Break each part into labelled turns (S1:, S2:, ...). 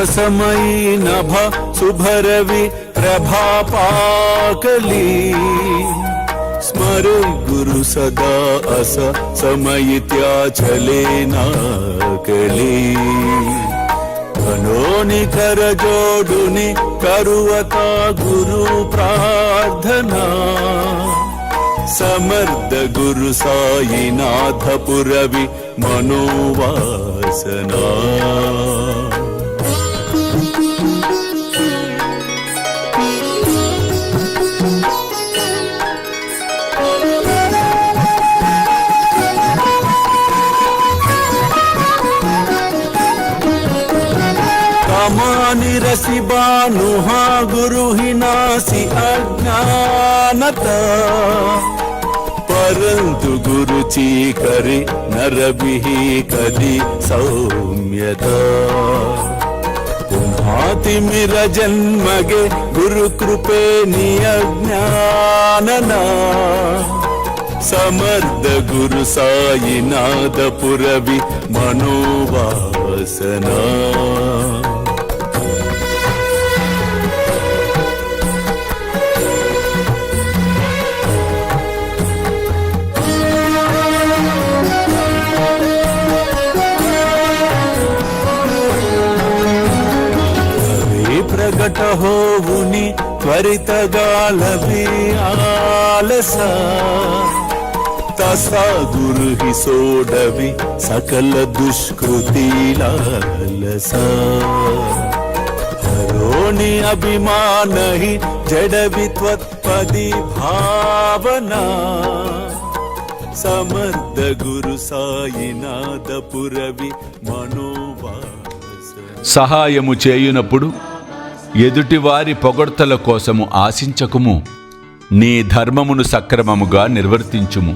S1: समयी नभ शुभरवि प्रभापाकली स्मरे गुरु सदा अस समयित्या चले नाकली कनोनि कर जोडुनि करुवता गुरु प्रार्थना समर्थ गुरु साईनाथ पुरवि मनोवासना रसी बानुहा गुरु ही नासी अज्ञानता परंतु गुरु ची करे नरबिही कदी सौम्यता पुन्हाति मिर जन्मगे गुरु कृपे नियज्ञानना समर्थ गुरु साईनाथ पुरवि मनोवासना प्रगट होवुनि त्वरित गालभि आलसा तसा गुरु ही सोडवि सकल दुष्कृति लालसा हरोनि अभिमान ही जडवि त्वत्पदि भावना समर्थ गुरु साईनाथ पुरवि मनोवासना
S2: సహాయము చేయునప్పుడు ఎదుటివారి పొగడ్తల కోసము ఆశించకుము, నీ ధర్మమును సక్రమముగా నిర్వర్తించుము.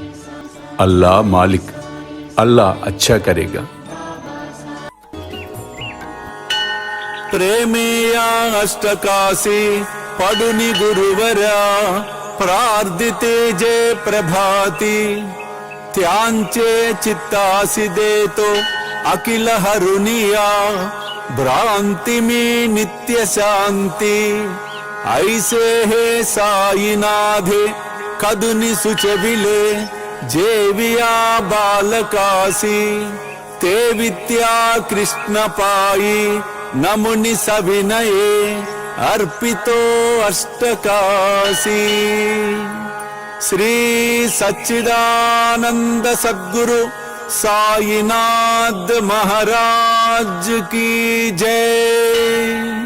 S2: అల్లా మాలిక్, అల్లా అచ్చా కరేగా.
S1: ప్రేమేయా అష్టకాశి పడుని గురువరా ప్రార్థితే జే ప్రభాతి త్యాంచే చిత్తాసి దేతో అఖిల హరునియా भ्रांति में नित्य शांति ऐसे है साईनाथे कदुनि सुचविले जेविया बालकासी ते विद्या कृष्ण पाई नमुनि सविनये अर्पितो अष्टकाशी श्री सच्चिदानंद सद्गुरु साईनाथ महाराज की जय।